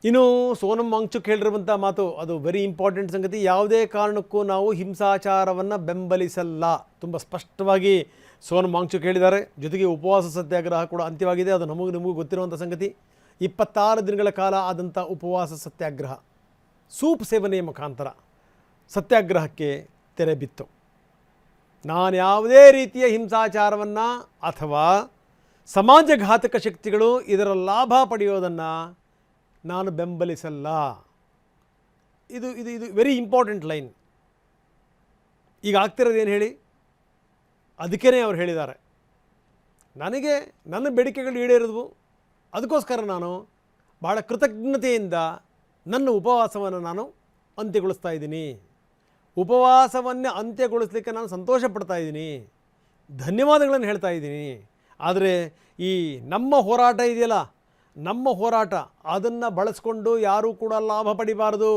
ಇನ್ನು ಸೋನಂ ವಾಂಗ್ಚುಕ್ ಹೇಳಿರುವಂಥ ಮಾತು ಅದು ವೆರಿ ಇಂಪಾರ್ಟೆಂಟ್ ಸಂಗತಿ. ಯಾವುದೇ ಕಾರಣಕ್ಕೂ ನಾವು ಹಿಂಸಾಚಾರವನ್ನು ಬೆಂಬಲಿಸಲ್ಲ. ತುಂಬ ಸ್ಪಷ್ಟವಾಗಿ ಸೋನಂ ವಾಂಗ್ಚುಕ್ ಹೇಳಿದ್ದಾರೆ. ಜೊತೆಗೆ ಉಪವಾಸ ಸತ್ಯಾಗ್ರಹ ಕೂಡ ಅಂತ್ಯವಾಗಿದೆ. ಅದು ನಿಮಗೂ ಗೊತ್ತಿರುವಂಥ ಸಂಗತಿ. 26 ದಿನಗಳ ಕಾಲ ಆದಂಥ ಉಪವಾಸ ಸತ್ಯಾಗ್ರಹ ಸೂಪ್ ಸೇವನೆಯ ಮುಖಾಂತರ ಸತ್ಯಾಗ್ರಹಕ್ಕೆ ತೆರೆ ಬಿತ್ತು. ನಾನು ಯಾವುದೇ ರೀತಿಯ ಹಿಂಸಾಚಾರವನ್ನು ಅಥವಾ ಸಮಾಜಘಾತಕ ಶಕ್ತಿಗಳು ಇದರ ಲಾಭ ಪಡೆಯೋದನ್ನು ನಾನು ಬೆಂಬಲಿಸಲ್ಲ. ಇದು ಇದು ಇದು ವೆರಿ ಇಂಪಾರ್ಟೆಂಟ್ ಲೈನ್. ಈಗ ಆಗ್ತಿರೋದು ಏನು ಹೇಳಿ? ಅದಕ್ಕೇ ಅವ್ರು ಹೇಳಿದ್ದಾರೆ, ನನಗೆ ನನ್ನ ಬೇಡಿಕೆಗಳು ಈಡೇರಿದ್ವು, ಅದಕ್ಕೋಸ್ಕರ ನಾನು ಭಾಳ ಕೃತಜ್ಞತೆಯಿಂದ ನನ್ನ ಉಪವಾಸವನ್ನು ನಾನು ಅಂತ್ಯಗೊಳಿಸ್ತಾ ಇದ್ದೀನಿ. ಉಪವಾಸವನ್ನೇ ಅಂತ್ಯಗೊಳಿಸಲಿಕ್ಕೆ ನಾನು ಸಂತೋಷ ಪಡ್ತಾ ಇದ್ದೀನಿ, ಧನ್ಯವಾದಗಳನ್ನು ಹೇಳ್ತಾ ಇದ್ದೀನಿ. ಆದರೆ ಈ ನಮ್ಮ ಹೋರಾಟ ಇದೆಯಲ್ಲ, ನಮ್ಮ ಹೋರಾಟ ಅದನ್ನು ಬಳಸ್ಕೊಂಡು ಯಾರೂ ಕೂಡ ಲಾಭ ಪಡಿಬಾರದು.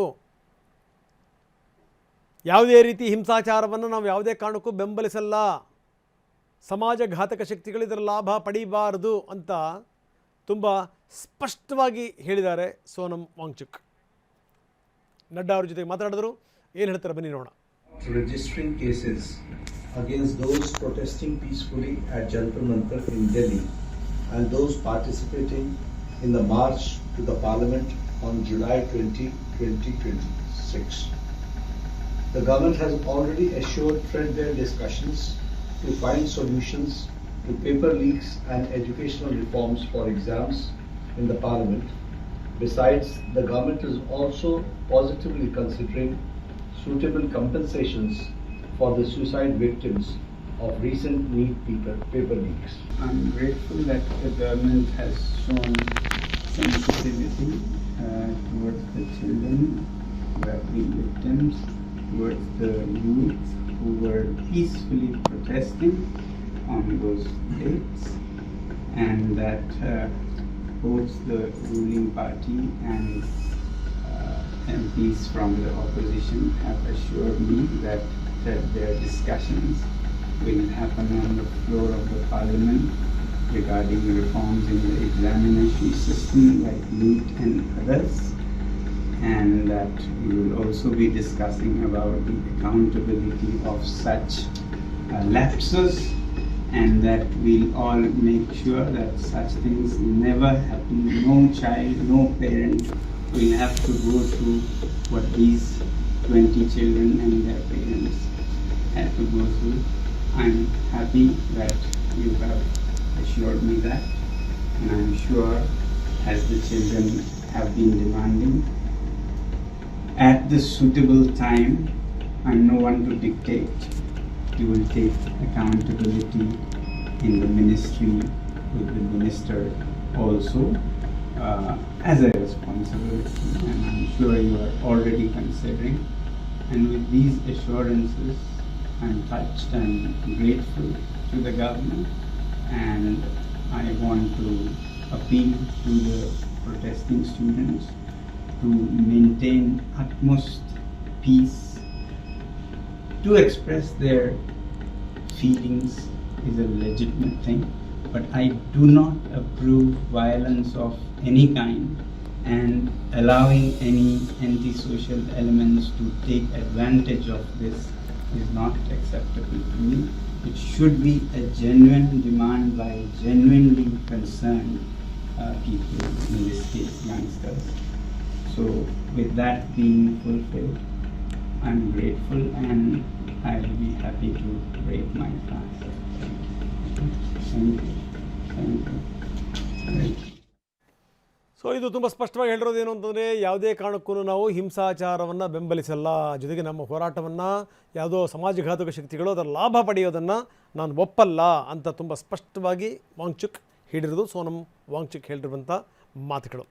ಯಾವುದೇ ರೀತಿ ಹಿಂಸಾಚಾರವನ್ನು ನಾವು ಯಾವುದೇ ಕಾರಣಕ್ಕೂ ಬೆಂಬಲಿಸಲ್ಲ. ಸಮಾಜಘಾತಕ ಶಕ್ತಿಗಳು ಇದರ ಲಾಭ ಪಡಿಬಾರದು ಅಂತ ತುಂಬ ಸ್ಪಷ್ಟವಾಗಿ ಹೇಳಿದ್ದಾರೆ ಸೋನಂ ವಾಂಗ್ಚುಕ್. ನಡ್ಡಾ ಅವ್ರ ಜೊತೆಗೆ ಮಾತಾಡಿದ್ರು. ಏನು ಹೇಳ್ತಾರೆ ಬನ್ನಿ ನೋಡೋಣ. Registering cases against those protesting peacefully at Jantar Mantar in Delhi and those participating in the march to the Parliament on July 20, 2026. The government has already assured threadbare discussions to find solutions to paper leaks and educational reforms for exams in the Parliament. Besides, the government is also positively considering suitable compensations for the suicide victims of recent NEET paper leaks. I'm grateful that the government has shown sensitivity towards the children who have been victims, towards the youth who were peacefully protesting on those dates, and that both the ruling party and MPs from the opposition have assured me that their discussions will happen on the floor of the Parliament regarding reforms in the examination system like NEET and others, and that we will also be discussing about the accountability of such lapses, and that we'll all make sure that such things never happen. No child, no parent will have to go through what these 20 children and their parents had to go through. I'm happy that you have assured me that, and I'm sure, as the children have been demanding, at the suitable time, I'm no one to dictate, you will take accountability in the ministry with the minister also as a responsibility, and I'm sure you are already considering. And with these assurances, I'm touched and grateful to the government, and I want to appeal to the protesting students to maintain utmost peace. To express their feelings is a legitimate thing, but I do not approve violence of any kind, and allowing any antisocial elements to take advantage of this is not acceptable to me. It should be a genuine demand by genuinely concerned people, in this case youngsters. So with that being fulfilled, I'm grateful, and I will be happy to break my fast. Thank you. Thank you. Thank you. So ಇದು ತುಂಬ ಸ್ಪಷ್ಟವಾಗಿ ಹೇಳಿರೋದು ಏನು ಅಂತಂದರೆ, ಯಾವುದೇ ಕಾರಣಕ್ಕೂ ನಾವು ಹಿಂಸಾಚಾರವನ್ನು ಬೆಂಬಲಿಸಲ್ಲ. ಜೊತೆಗೆ ನಮ್ಮ ಹೋರಾಟವನ್ನು ಯಾವುದೋ ಸಮಾಜಘಾತಕ ಶಕ್ತಿಗಳು ಅದರ ಲಾಭ ಪಡೆಯೋದನ್ನು ನಾನು ಒಪ್ಪಲ್ಲ ಅಂತ ತುಂಬ ಸ್ಪಷ್ಟವಾಗಿ ವಾಂಗ್ಚುಕ್ ಹೇಳಿರೋದು, ಸೋನಂ ವಾಂಗ್ಚುಕ್ ಹೇಳಿರುವಂಥ ಮಾತುಗಳು.